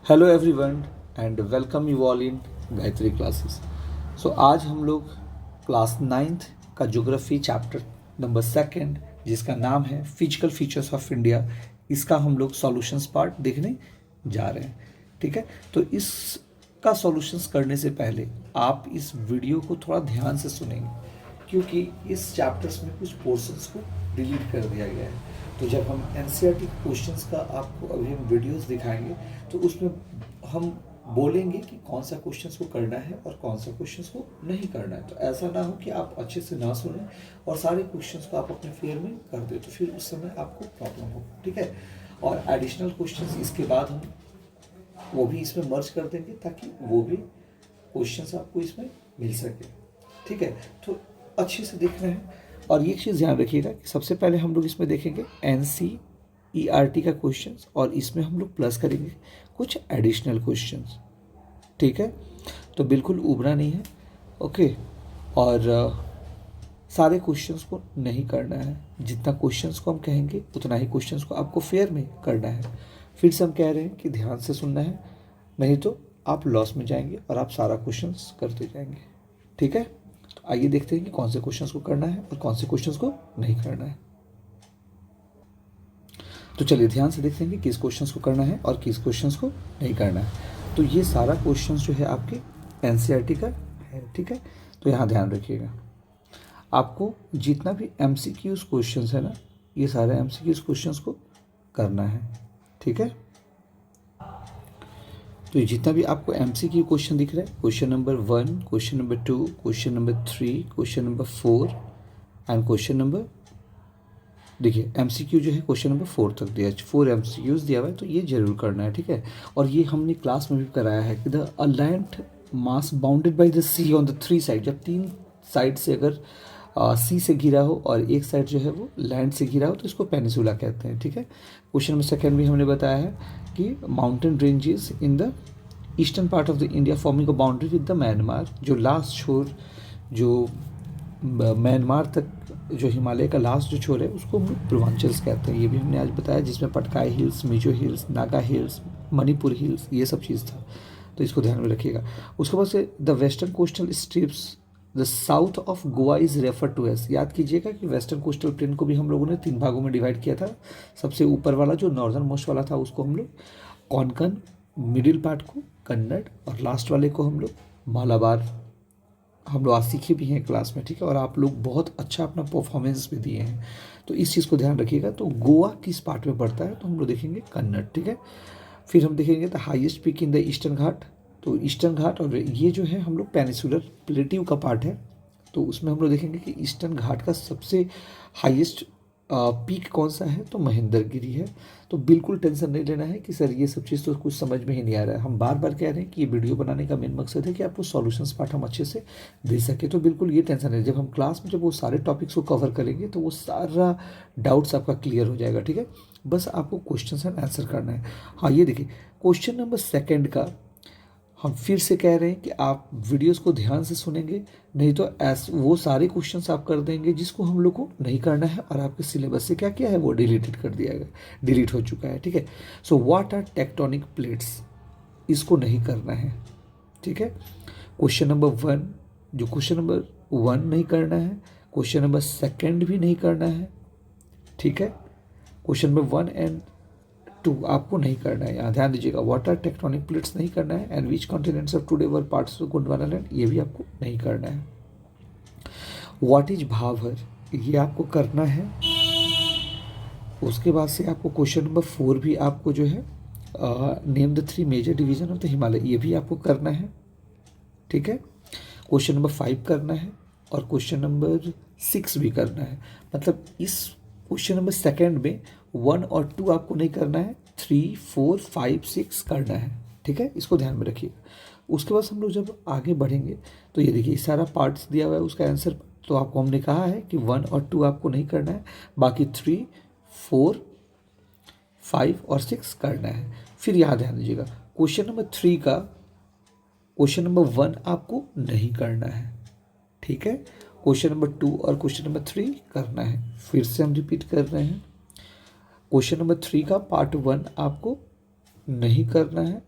Hello everyone and welcome you all in Gayatri classes. So आज हम लोग क्लास नाइन्थ का ज्योग्राफी चैप्टर नंबर सेकंड जिसका नाम है फिजिकल फीचर्स ऑफ इंडिया, इसका हम लोग सॉल्यूशंस पार्ट देखने जा रहे हैं। ठीक है, तो इसका सॉल्यूशंस करने से पहले आप इस वीडियो को थोड़ा ध्यान से सुनेंगे क्योंकि इस चैप्टर्स में कुछ पोर्शंस को डिलीट कर दिया गया है। तो जब हम एनसीईआरटी क्वेश्चंस का आपको अभी हम वीडियोस दिखाएंगे तो उसमें हम बोलेंगे कि कौन सा क्वेश्चंस को करना है और कौन सा क्वेश्चंस को नहीं करना है। तो ऐसा ना हो कि आप अच्छे से ना सुने और सारे क्वेश्चंस को आप अपने फेयर में कर दे, तो फिर उस समय आपको प्रॉब्लम हो। ठीक है, और एडिशनल क्वेश्चंस इसके बाद हम वो भी इसमें मर्ज कर देंगे ताकि वो भी क्वेश्चंस आपको इसमें मिल सके। ठीक है, तो अच्छे से देख रहे हैं। और ये चीज़ ध्यान रखिएगा कि सबसे पहले हम लोग इसमें देखेंगे एनसीईआरटी का क्वेश्चंस और इसमें हम लोग प्लस करेंगे कुछ एडिशनल क्वेश्चंस। ठीक है, तो बिल्कुल उबरा नहीं है। ओके, और सारे क्वेश्चंस को नहीं करना है। जितना क्वेश्चंस को हम कहेंगे उतना ही क्वेश्चंस को आपको फेयर में करना है। फिर से हम कह रहे हैं कि ध्यान से सुनना है, नहीं तो आप लॉस में जाएंगे और आप सारा क्वेश्चंस करते जाएंगे। ठीक है, तो आइए देखते हैं कि कौन से क्वेश्चंस को करना है और कौन से क्वेश्चंस को नहीं करना है। तो चलिए ध्यान से देखते हैं कि किस क्वेश्चंस को करना है और किस क्वेश्चंस को नहीं करना है। तो ये सारा क्वेश्चंस जो है आपके एनसीईआरटी का है। ठीक है, तो यहाँ ध्यान रखिएगा, आपको जितना भी एमसीक्यूज क्वेश्चंस है ना, ये सारे एमसीक्यूज क्वेश्चंस को करना है। ठीक है, तो ये जितना भी आपको एमसीक्यू क्वेश्चन दिख रहा है, question number 1, question number 2, question number 3, question number 4 and question number, देखिए एमसीक्यू जो है क्वेश्चन नंबर 4 तक दिया है, 4 एमसीक्यूज दिया हुआ है, तो ये जरूर करना है। ठीक है, और ये हमने क्लास में भी कराया है कि the a land mass bounded by the sea on the 3 side, जब 3 साइड से अगर सी से घिरा हो और एक साइड जो है वो लैंड से घिरा हो तो इसको पेनिसुला कहते हैं। ठीक है, क्वेश्चन नंबर सेकेंड भी हमने बताया है कि mountain ranges in the eastern part of the India forming a boundary with the Myanmar, जो लास्ट छोर जो म्यांमार तक जो हिमालय का लास्ट जो छोर है उसको हम लोग पूर्वांचल कहते हैं। ये भी हमने आज बताया, जिसमें Patkai hills, Mizo hills, Naga hills, Manipur hills, ये सब चीज़ था, तो इसको ध्यान में रखिएगा। उसके बाद से the western coastal strips the south of Goa is refer to as, याद कीजिएगा कि वेस्टर्न कोस्टल प्लेन को भी हम लोगों ने 3 भागों में डिवाइड किया था। सबसे ऊपर वाला जो नॉर्दर्न मोस्ट वाला था उसको हम लोग कोंकण, मिडिल पार्ट को कन्नड़ और लास्ट वाले को हम लोग मालाबार। हम लोग आज सीखे भी हैं क्लास में। ठीक है, और आप लोग बहुत अच्छा अपना परफॉर्मेंस भी दिए हैं, तो इस चीज़ को ध्यान रखिएगा। तो गोवा किस पार्ट में पड़ता है, तो हम लोग देखेंगे कन्नड़। ठीक है, फिर हम देखेंगे the highest peak in the eastern Ghat, तो ईस्टर्न घाट और ये जो है हम लोग पेनिसुलर प्लेट्यू का पार्ट है, तो उसमें हम लोग देखेंगे कि ईस्टर्न घाट का सबसे हाईएस्ट पीक कौन सा है, तो महेंद्रगिरी है। तो बिल्कुल टेंशन नहीं लेना है कि सर ये सब चीज़ तो कुछ समझ में ही नहीं आ रहा है। हम बार बार कह रहे हैं कि ये वीडियो बनाने का मेन मकसद है कि आपको सॉल्यूशंस पार्ट हम अच्छे से दे सके। तो बिल्कुल ये टेंशन नहीं, जब हम क्लास में जब वो सारे टॉपिक्स को कवर करेंगे तो वो सारा डाउट्स आपका क्लियर हो जाएगा। ठीक है, बस आपको क्वेश्चन एंड आंसर करना है। हाँ, ये देखिए क्वेश्चन नंबर सेकेंड का हम फिर से कह रहे हैं कि आप वीडियोस को ध्यान से सुनेंगे, नहीं तो वो सारे क्वेश्चंस आप कर देंगे जिसको हम लोग को नहीं करना है और आपके सिलेबस से क्या किया है वो डिलीटेड कर दिया गया, डिलीट हो चुका है। ठीक है, so what are tectonic plates, इसको नहीं करना है। ठीक है, क्वेश्चन नंबर 1, जो क्वेश्चन नंबर 1 नहीं करना है, क्वेश्चन नंबर सेकेंड भी नहीं करना है। ठीक है, क्वेश्चन नंबर 1 एंड 2 आपको नहीं करना है। यहाँ ध्यान दीजिएगा, वाटर टेक्टोनिक प्लेट्स नहीं करना है, and which continents of today were parts of Gondwana land, ये भी आपको नहीं करना है। व्हाट इज भाभर, ये आपको करना है। उसके बाद से आपको क्वेश्चन नंबर 4 भी आपको जो है name the 3 major division of the Himalaya, ये भी आपको करना है। ठीक है, क्वेश्चन नंबर 5 करना है और क्वेश्चन नंबर 6 भी करना है। मतलब इस क्वेश्चन नंबर सेकेंड में 1 और 2 आपको नहीं करना है, 3, 4, 5, 6 करना है। ठीक है, इसको ध्यान में रखिएगा। उसके बाद हम लोग जब आगे बढ़ेंगे तो ये देखिए सारा पार्ट्स दिया हुआ है, उसका आंसर तो आपको हमने कहा है कि 1 और 2 आपको नहीं करना है, बाकी 3, 4, 5 और 6 करना है। फिर यहाँ ध्यान दीजिएगा, क्वेश्चन नंबर 3 का क्वेश्चन नंबर 1 आपको नहीं करना है। ठीक है, क्वेश्चन नंबर 2 और क्वेश्चन नंबर 3 करना है। फिर से हम रिपीट कर रहे हैं, क्वेश्चन नंबर 3 का पार्ट 1 आपको नहीं करना है,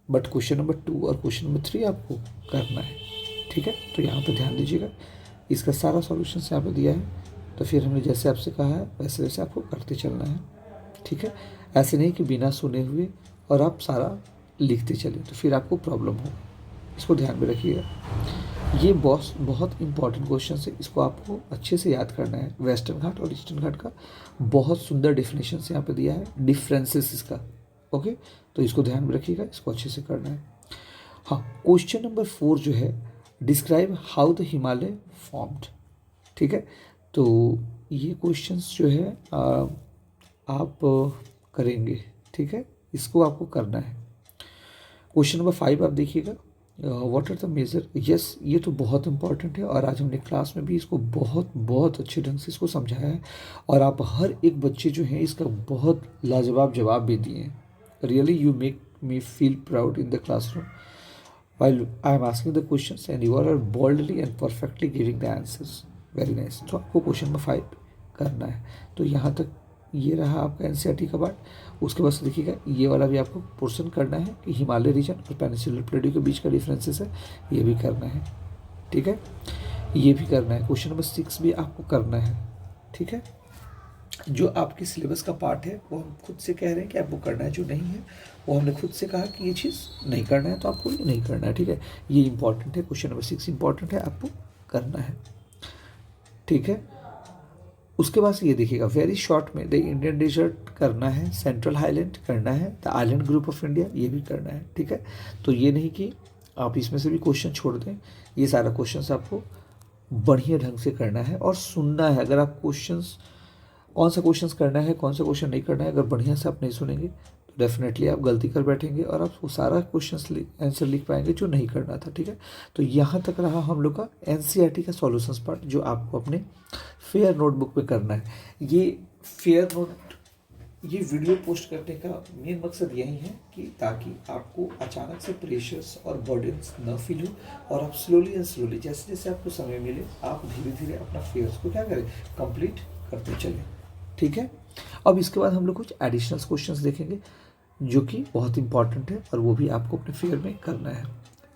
बट क्वेश्चन नंबर 2 और क्वेश्चन नंबर 3 आपको करना है, ठीक है। तो यहाँ पे ध्यान दीजिएगा, इसका सारा सॉल्यूशन यहाँ पे दिया है, तो फिर हमने जैसे आपसे कहा है वैसे वैसे आपको करते चलना है, ठीक है। ऐसे नहीं कि बिना सुने हुए और आप सारा लिखते चले, तो फिर आपको प्रॉब्लम होगा, इसको ध्यान में रखिएगा। ये बहुत इंपॉर्टेंट क्वेश्चन है, इसको आपको अच्छे से याद करना है। वेस्टर्न घाट और ईस्टर्न घाट का बहुत सुंदर डिफिनेशन यहाँ पे दिया है, डिफरेंसेस इसका, ओके। तो इसको ध्यान में रखिएगा, इसको अच्छे से करना है। हाँ, क्वेश्चन नंबर 4 जो है, describe how the Himalaya formed, ठीक है। तो ये क्वेश्चंस जो है आप करेंगे, ठीक है, इसको आपको करना है। क्वेश्चन नंबर 5 आप देखिएगा, what are the major, yes, ये तो बहुत इंपॉर्टेंट है और आज हमने क्लास में भी इसको बहुत अच्छे ढंग से इसको समझाया है, और आप हर एक बच्चे जो हैं इसका बहुत लाजवाब जवाब भी दिए हैं। Really you make me feel proud in the classroom while I am asking the questions and you are boldly and perfectly giving the answers. Very nice. तो आपको क्वेश्चन नंबर 5 करना है। तो यहाँ तक ये रहा आपका एनसीईआरटी का पार्ट। उसके बाद से देखिएगा ये वाला भी आपको पोर्शन करना है कि हिमालय रीजन और पेनिनसुलर प्लेटो के बीच का डिफरेंसेस है, ये भी करना है, ठीक है। ये भी करना है। क्वेश्चन नंबर 6 भी आपको करना है, ठीक है। जो आपके सिलेबस का पार्ट है वो हम खुद से कह रहे हैं कि आपको करना है, जो नहीं है वो हमने खुद से कहा कि ये चीज़ नहीं करना है तो आपको ये नहीं करना है, ठीक है। ये इंपॉर्टेंट है, क्वेश्चन नंबर 6 इंपॉर्टेंट है, आपको करना है, ठीक है। उसके बाद से ये देखिएगा, वेरी शॉर्ट में द इंडियन डेजर्ट करना है, सेंट्रल हाईलैंड करना है, the island group of India ये भी करना है, ठीक है। तो ये नहीं कि आप इसमें से भी क्वेश्चन छोड़ दें, ये सारा क्वेश्चन आपको बढ़िया ढंग से करना है और सुनना है। अगर आप क्वेश्चंस कौन सा क्वेश्चन करना है कौन सा क्वेश्चन नहीं करना है, अगर बढ़िया से आप नहीं सुनेंगे तो डेफिनेटली आप गलती कर बैठेंगे और आप वो सारा क्वेश्चन आंसर लिख पाएंगे जो नहीं करना था, ठीक है। तो यहाँ तक रहा हम लोग का एनसीईआरटी का सॉल्यूशंस पार्ट, जो आपको अपने फेयर नोटबुक पे करना है। ये फेयर नोट, ये वीडियो पोस्ट करने का मेन मकसद यही है कि ताकि आपको अचानक से प्रेशर्स और बर्डन्स न फील हो और आप स्लोली एंड स्लोली जैसे जैसे आपको समय मिले आप धीरे धीरे अपना फेयर्स को क्या करें, कंप्लीट करते चलें, ठीक है। अब इसके बाद हम लोग कुछ एडिशनल क्वेश्चंस देखेंगे जो कि बहुत इंपॉर्टेंट है और वो भी आपको अपने फेयर में करना है।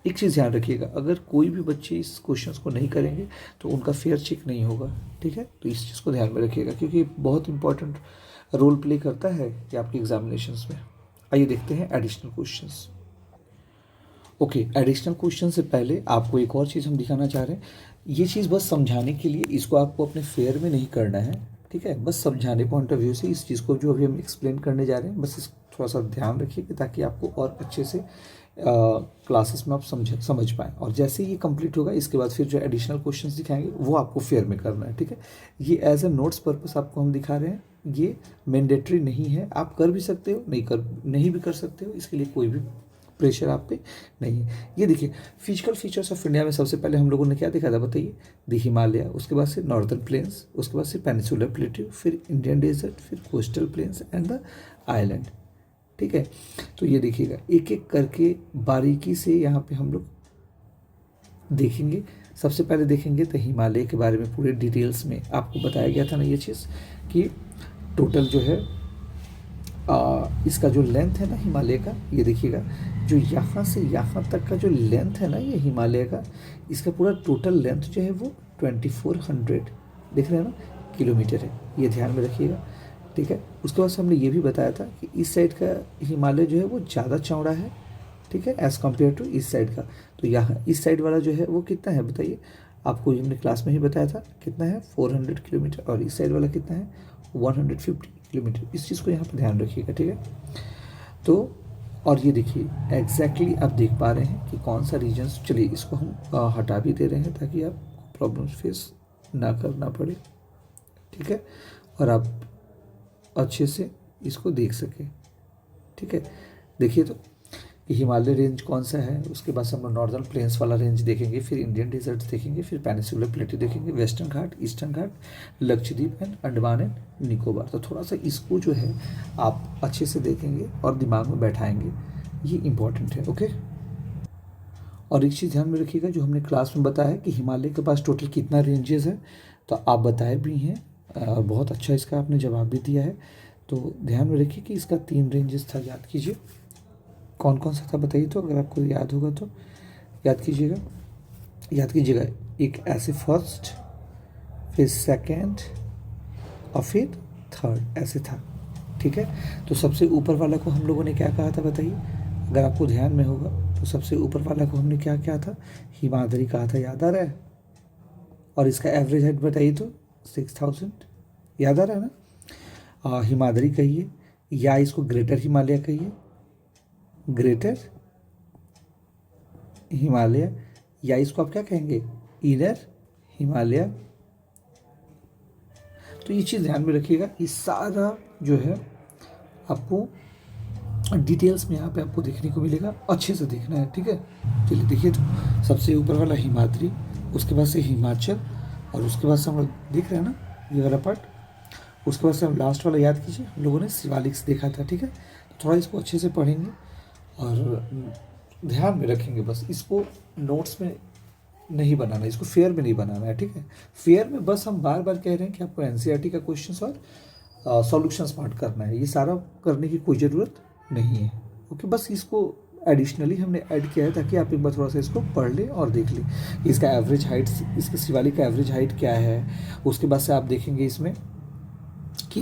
एक चीज़ ध्यान रखिएगा, अगर कोई भी बच्चे इस क्वेश्चंस को नहीं करेंगे तो उनका फेयर चेक नहीं होगा, ठीक है। तो इस चीज़ को ध्यान में रखिएगा क्योंकि बहुत इंपॉर्टेंट रोल प्ले करता है कि आपके एग्जामिनेशंस में। आइए देखते हैं additional questions. Okay, additional question से पहले आपको एक और चीज़ हम दिखाना चाह रहे हैं। ये चीज़ बस समझाने के लिए, इसको आपको अपने फेयर में नहीं करना है, ठीक है। बस समझाने पॉइंट ऑफ व्यू से इस चीज़ को जो अभी हम एक्सप्लेन करने जा रहे हैं, बस इस थोड़ा सा ध्यान रखिए कि ताकि आपको और अच्छे से क्लासेस में आप समझ पाएँ। और जैसे ये कंप्लीट होगा इसके बाद फिर जो एडिशनल क्वेश्चंस दिखाएंगे वो आपको फेयर में करना है, ठीक है। ये एज ए नोट्स पर्पस आपको हम दिखा रहे हैं, ये मैंडेटरी नहीं है, आप कर भी सकते हो नहीं भी कर सकते हो, इसके लिए कोई भी प्रेशर आप पे नहीं है। ये देखिए, फिजिकल फीचर्स ऑफ इंडिया में सबसे पहले हम लोगों ने क्या देखा था बताइए, द हिमालय, उसके बाद से नॉर्दर्न प्लेन्स, उसके बाद से पेनिनसुलर प्लेटो, फिर इंडियन डेजर्ट, फिर coastal plains and the island, ठीक है। तो ये देखिएगा एक एक करके बारीकी से यहाँ पे हम लोग देखेंगे। सबसे पहले देखेंगे तो हिमालय के बारे में पूरे डिटेल्स में आपको बताया गया था ना ये चीज़ कि टोटल जो है इसका जो लेंथ है ना हिमालय का, ये देखिएगा जो यहाँ से यहाँ तक का जो लेंथ है ना ये हिमालय का, इसका पूरा टोटल लेंथ जो है वो 2400 देख रहे हैं ना किलोमीटर है, ये ध्यान में रखिएगा, ठीक है। उसके बाद से हमने ये भी बताया था कि इस साइड का हिमालय जो है वो ज़्यादा चौड़ा है, ठीक है, एज़ कम्पेयर टू इस साइड का। तो यहाँ इस साइड वाला जो है वो कितना है बताइए, आपको हमने क्लास में ही बताया था कितना है 400 किलोमीटर, और इस साइड वाला कितना है 150 किलोमीटर। इस चीज़ को यहाँ पर ध्यान रखिएगा, ठीक है। तो और ये देखिए एग्जैक्टली आप देख पा रहे हैं कि कौन सा रीजन्स, चलिए इसको हम हटा भी दे रहे हैं ताकि आप प्रॉब्लम्स फेस ना करना पड़े, ठीक है, और आप अच्छे से इसको देख सकें, ठीक है। देखिए तो कि हिमालय रेंज कौन सा है, उसके बाद हम नॉर्दर्न प्लेन्स वाला रेंज देखेंगे, फिर इंडियन डेजर्ट देखेंगे, फिर पेनिनसुलर प्लेटो देखेंगे, western Ghat, eastern Ghat, Lakshadweep and Andaman and Nicobar. तो थोड़ा सा इसको जो है आप अच्छे से देखेंगे और दिमाग में बैठाएंगे, ये इंपॉर्टेंट है, ओके। और एक चीज़ ध्यान में रखिएगा, जो हमने क्लास में बताया कि हिमालय के पास टोटल कितना रेंजेस है, तो आप बताए भी हैं, बहुत अच्छा इसका आपने जवाब भी दिया है। तो ध्यान में रखिए कि इसका 3 रेंजेस था, याद कीजिए, कौन कौन सा था बताइए, तो अगर आपको याद होगा तो याद कीजिएगा। एक ऐसे फर्स्ट, फिर सेकंड और फिर थर्ड ऐसे था, ठीक है। तो सबसे ऊपर वाला को हम लोगों ने क्या कहा था बताइए, अगर आपको ध्यान में होगा तो सबसे ऊपर वाला को हमने क्या क्या था, हिमाद्री कहा था, याद आ रहा है। और इसका एवरेज हाइट बताइए तो 6000, याद आ रहा है ना। हिमाद्री कहिए, या इसको ग्रेटर हिमालय कहिए, ग्रेटर हिमालय, या इसको आप क्या कहेंगे, इनर हिमालय। तो ये चीज़ ध्यान में रखिएगा, ये सारा जो है आपको डिटेल्स में यहाँ पे आपको देखने को मिलेगा, अच्छे से देखना है, ठीक है। चलिए देखिए, तो सबसे ऊपर वाला हिमाद्री, उसके बाद से हिमाचल, और उसके बाद से हम लोग देख रहे हैं ना ये वाला पार्ट, उसके बाद से हम लास्ट वाला याद कीजिए, हम लोगों ने शिवालिक्स देखा था, ठीक है। तो थोड़ा इसको अच्छे से पढ़ेंगे और ध्यान में रखेंगे, बस इसको नोट्स में नहीं बनाना, इसको फेयर में नहीं बनाना है, ठीक है। फेयर में बस हम बार बार कह रहे हैं कि आपको एनसीईआरटी का क्वेश्चन और सॉल्यूशंस पार्ट करना है, ये सारा करने की कोई ज़रूरत नहीं है, ओके। बस इसको एडिशनली हमने ऐड किया है ताकि आप एक बार थोड़ा सा इसको पढ़ लें और देख लें इसका एवरेज हाइट, इसके शिवालिक का एवरेज हाइट क्या है। उसके बाद से आप देखेंगे इसमें कि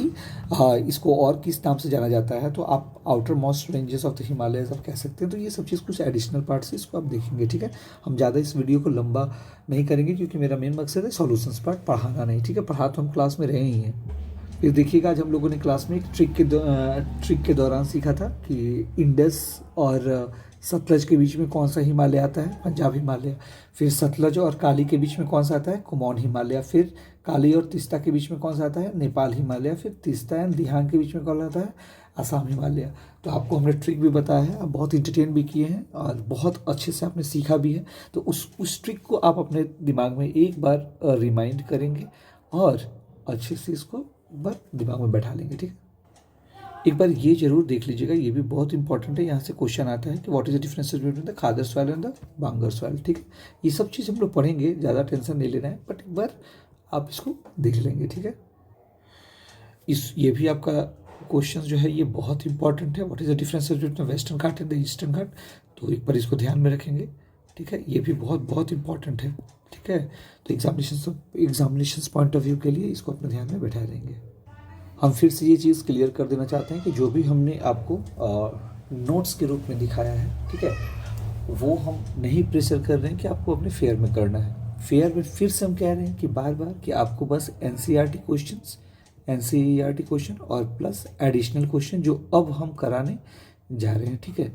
इसको और किस नाम से जाना जाता है, तो आप outer most ranges of the Himalayas आप कह सकते हैं। तो ये सब चीज़ कुछ एडिशनल पार्ट से इसको आप देखेंगे, ठीक है। हम ज़्यादा इस वीडियो को लंबा नहीं करेंगे क्योंकि मेरा मेन मकसद है सॉल्यूशंस पार्ट पढ़ाना नहीं, ठीक है। पढ़ा तो हम क्लास में रहे ही हैं। फिर देखिएगा, आज हम लोगों ने क्लास में एक ट्रिक के दौरान सीखा था कि इंडस और सतलज के बीच में कौन सा हिमालय आता है, पंजाब हिमालय। फिर सतलज और काली के बीच में कौन सा आता है, कुमाऊन हिमालय। फिर काली और तीस्ता के बीच में कौन सा आता है, नेपाल हिमालय। फिर तीस्ता एंड दिहांग के बीच में कौन आता है, असम हिमालय। तो आपको हमने ट्रिक भी बताया है, आप बहुत इंटरटेन भी किए हैं और बहुत अच्छे से आपने सीखा भी है। तो उस ट्रिक को आप अपने दिमाग में एक बार रिमाइंड करेंगे और अच्छे से इसको एक बार दिमाग में बैठा लेंगे, ठीक है। एक बार ये जरूर देख लीजिएगा, ये भी बहुत इंपॉर्टेंट है। यहाँ से क्वेश्चन आता है कि what is the difference between the khadar soil and the bangar soil, ठीक है। ये सब चीज़ हम लोग पढ़ेंगे, ज़्यादा टेंशन नहीं लेना है, बट एक बार आप इसको देख लेंगे, ठीक है। ये भी आपका क्वेश्चन जो है ये बहुत इंपॉर्टेंट है, what is the difference between western Ghat and the eastern Ghat. तो एक बार इसको ध्यान में रखेंगे, ठीक है। ये भी बहुत बहुत इंपॉर्टेंट है, ठीक है। तो एग्जामिनेशन पॉइंट ऑफ व्यू के लिए इसको अपने ध्यान में बैठा देंगे। हम फिर से ये चीज़ क्लियर कर देना चाहते हैं कि जो भी हमने आपको नोट्स के रूप में दिखाया है, ठीक है, वो हम नहीं प्रेशर कर रहे हैं कि आपको अपने फेयर में करना है। फेयर में फिर से हम कह रहे हैं कि बार बार कि आपको बस एनसीईआरटी क्वेश्चन और प्लस एडिशनल क्वेश्चन जो अब हम कराने जा रहे हैं, ठीक है,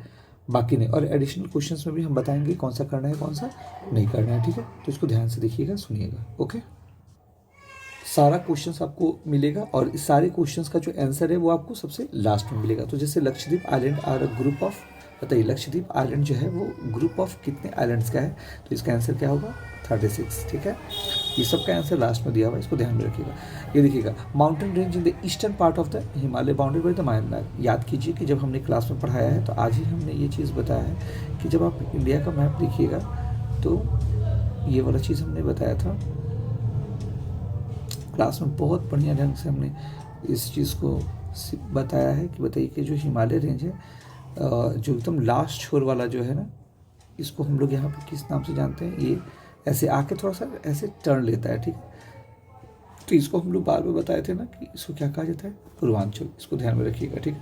बाकी नहीं। और एडिशनल क्वेश्चंस में भी हम बताएंगे कौन सा करना है कौन सा नहीं करना है, ठीक है। तो इसको ध्यान से देखिएगा, सुनिएगा, ओके। सारा क्वेश्चंस आपको मिलेगा और इस सारे क्वेश्चंस का जो आंसर है वो आपको सबसे लास्ट में मिलेगा। तो जैसे Lakshadweep island are a group of, बताइए लक्षद्वीप आइलैंड जो है वो ग्रुप ऑफ कितने आइलैंड्स का है, तो इसका आंसर क्या होगा, 36, ठीक है। ये सब का आंसर लास्ट में दिया हुआ है, इसको ध्यान में रखिएगा। ये देखिएगा, mountain range in the eastern part of the Himalaya boundary by the Myanmar. याद कीजिए कि जब हमने क्लास में पढ़ाया है तो आज ही हमने ये चीज़ बताया है कि जब आप इंडिया का मैप देखिएगा तो ये वाला चीज़ हमने बताया था क्लास में, बहुत बढ़िया ढंग से हमने इस चीज़ को बताया है कि बताइए कि जो हिमालय रेंज है जो एकदम लास्ट छोर वाला जो है ना, इसको हम लोग यहाँ पे किस नाम से जानते हैं, ये ऐसे आके थोड़ा सा ऐसे टर्न लेता है, ठीक है। तो इसको हम लोग बार बार बताए थे ना कि इसको क्या कहा जाता है, पूर्वांचल। इसको ध्यान में रखिएगा, ठीक है।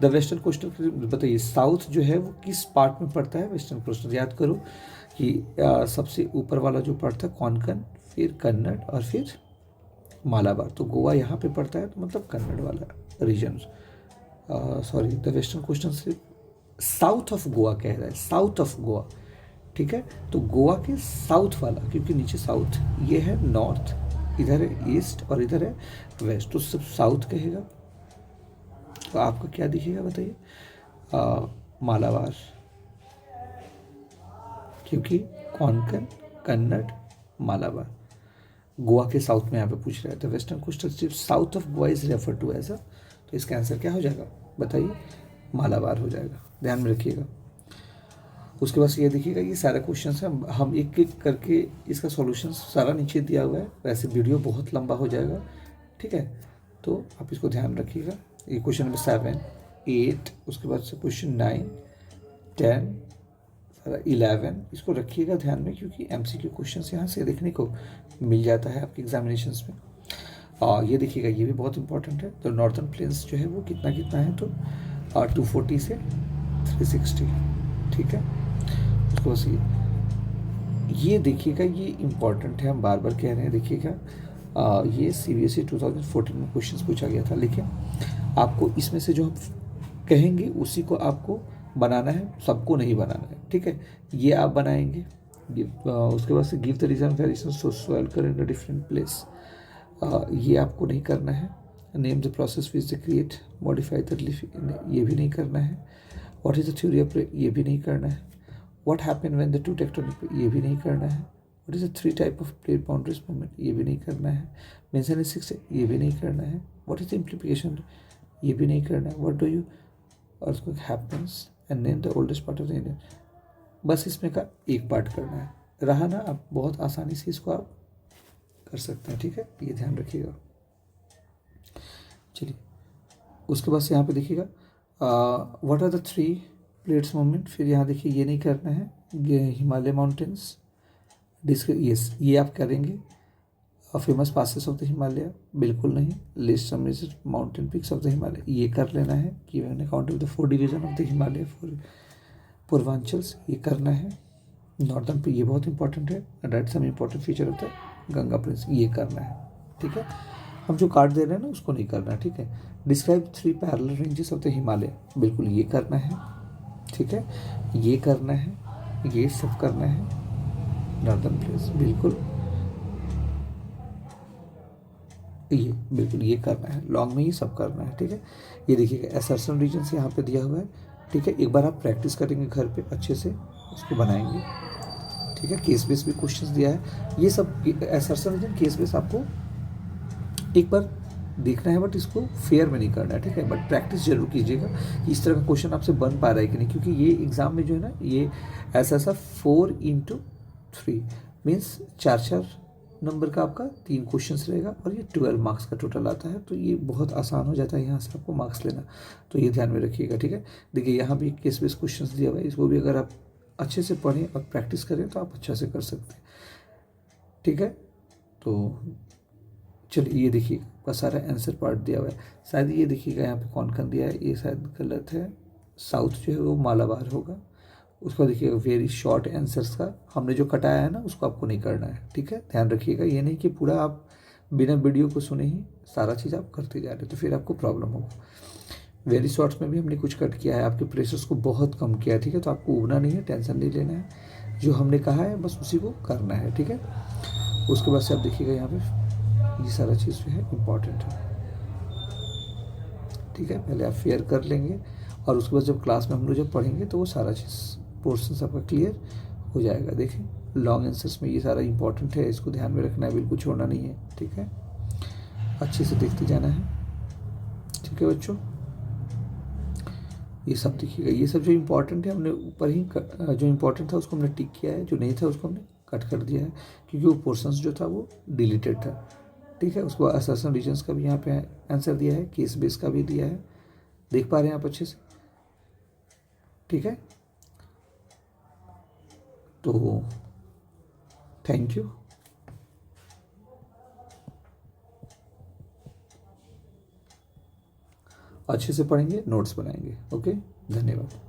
द वेस्टर्न कोस्टल, बताइए साउथ जो है वो किस पार्ट में पड़ता है, वेस्टर्न कोस्टल। याद करो कि सबसे ऊपर वाला जो पड़ता है कोंकण, फिर कन्नड़ और फिर मालाबार। तो गोवा यहाँ पे पड़ता है, तो मतलब कन्नड़ वाला region, sorry the western coastal से साउथ ऑफ गोवा कह रहा है, साउथ ऑफ गोवा, ठीक है। तो गोवा के साउथ वाला, क्योंकि नीचे साउथ, ये है नॉर्थ, इधर है ईस्ट और इधर है वेस्ट, तो सब साउथ कहेगा। तो आपका क्या दिखेगा बताइए, मालाबार, क्योंकि कोंकण, कन्नड़, मालाबार गोवा के साउथ में यहाँ पे पूछ रहा है। तो western coastal strip south of Goa is refer to as a, तो इसका आंसर क्या हो जाएगा बताइए, मालाबार हो जाएगा, ध्यान में रखिएगा। उसके बाद ये देखिएगा, ये सारा क्वेश्चन है, हम एक एक करके इसका सॉल्यूशन सारा नीचे दिया हुआ है, वैसे वीडियो बहुत लंबा हो जाएगा, ठीक है। तो आप इसको ध्यान रखिएगा। ये क्वेश्चन नंबर 7, 8, उसके बाद से क्वेश्चन 9, 10, 11, इसको रखिएगा ध्यान में, क्योंकि MCQ क्वेश्चन यहाँ से देखने को मिल जाता है आपके एग्जामिनेशंस में। ये देखिएगा, ये भी बहुत इंपॉर्टेंट है। तो नॉर्थर्न प्लेन्स जो है वो कितना कितना है, तो 240 से 360, ठीक है। उसको बस ये देखिएगा, ये इम्पॉर्टेंट है, हम बार बार कह रहे हैं। देखिएगा ये CBSE 2014 में क्वेश्चन पूछा गया था, लेकिन आपको इसमें से जो हम कहेंगे उसी को आपको बनाना है, सबको नहीं बनाना है, ठीक है। ये आप बनाएंगे, उसके बाद से give the region variation so soil current in different place, ये आपको नहीं करना है। Name the process which the create modify the relief, ये भी नहीं करना है। What is the theory of, ये भी नहीं करना है। What happen when the two tectonic, ये भी नहीं करना है। What is the 3 type of plate boundaries movement, ये भी नहीं करना है। मेंशन इन 6, ये भी नहीं करना है। व्हाट इज द इम्प्लीकेशन, ये भी नहीं करना है। What do you earthquake happens and name the oldest part of the Indian, बस इसमें का एक पार्ट करना है। रहा ना, आप बहुत आसानी से इसको आप कर सकते हैं, ठीक है। ये ध्यान रखिएगा। चलिए, उसके बाद से यहाँ पे देखिएगा what are the 3 plates movement, फिर यहाँ देखिए ये नहीं करना है। हिमालय माउंटेन्स यस, ये आप करेंगे। Famous passes of the Himalaya, बिल्कुल नहीं। List some mountain peaks of the Himalaya, ये कर लेना है कि account of the 4 division of the Himalaya, Purvanchals, ये करना है। नॉर्दर्न पे ये बहुत इंपॉर्टेंट है। Write some important feature of the Ganga plains, ये करना है, ठीक है। हम जो कार्ड दे रहे हैं ना उसको नहीं करना है, ठीक है। Describe 3 parallel ranges of the Himalaya, बिल्कुल ये करना है, ठीक है। ये करना है, ये सब करना है। नॉर्दर्न प्लेस बिल्कुल, ये बिल्कुल ये करना है। लॉन्ग में ये सब करना है, ठीक है। ये देखिएगा असर्शन रीजन से यहाँ पे दिया हुआ है, ठीक है। एक बार आप प्रैक्टिस करेंगे घर पे, अच्छे से उसको बनाएंगे, ठीक है। केस बेस भी क्वेश्चंस दिया है, ये सब असर्शन रीजन केस बेस आपको एक बार देखना है, बट इसको फेयर में नहीं करना है, ठीक है। बट प्रैक्टिस जरूर कीजिएगा कि इस तरह का क्वेश्चन आपसे बन पा रहा है कि नहीं, क्योंकि ये एग्जाम में जो है ना, ये ऐसा 4x3 मीन्स 4 नंबर का आपका 3 क्वेश्चंस रहेगा, और ये 12 मार्क्स का टोटल आता है। तो ये बहुत आसान हो जाता है यहाँ से आपको मार्क्स लेना, तो ये ध्यान में रखिएगा, ठीक है। देखिए यहाँ भी केस बेस क्वेश्चंस दिया हुआ है, इसको भी अगर आप अच्छे से पढ़ें और प्रैक्टिस करें तो आप अच्छा से कर सकते हैं, ठीक है। तो चलिए, ये देखिए का सारा आंसर पार्ट दिया हुआ है। शायद ये देखिएगा यहाँ पे कौन कौन दिया है, ये शायद गलत है। साउथ जो है वो मालाबार होगा। उसको देखिएगा वेरी शॉर्ट आंसर्स का हमने जो कटाया है ना, उसको आपको नहीं करना है, ठीक है। ध्यान रखिएगा, ये नहीं कि पूरा आप बिना वीडियो को सुने ही सारा चीज़ आप करते जा रहे, तो फिर आपको प्रॉब्लम होगा। वेरी शॉर्ट्स में भी हमने कुछ कट किया है, आपके प्रेशर्स को बहुत कम किया है, ठीक है। तो आपको उबना नहीं है, टेंशन नहीं लेना है, जो हमने कहा है बस उसी को करना है, ठीक है। उसके बाद से आप देखिएगा यहाँ पे ये सारा चीज़ जो है इम्पॉर्टेंट है, ठीक है। पहले आप फेयर कर लेंगे, और उसके बाद जब क्लास में हम लोग जब पढ़ेंगे तो वो सारा चीज़ पोर्शन आपका क्लियर हो जाएगा। देखें, लॉन्ग आंसर्स में ये सारा इंपॉर्टेंट है, इसको ध्यान में रखना है, बिल्कुल छोड़ना नहीं है, ठीक है। अच्छे से देखते जाना है, ठीक है बच्चों। ये सब देखिएगा, ये सब जो इम्पोर्टेंट है हमने ऊपर ही जो इम्पोर्टेंट था उसको हमने टिक किया है, जो नहीं था उसको हमने कट कर दिया है, क्योंकि वो पोर्शंस जो था वो डिलीटेड था, ठीक है। उसको असर्शन रीजन्स का भी यहाँ पे आंसर दिया है, केस बेस का भी दिया है, देख पा रहे हैं आप अच्छे से, ठीक है। तो थैंक यू। अच्छे से पढ़ेंगे, नोट्स बनाएंगे, ओके, धन्यवाद।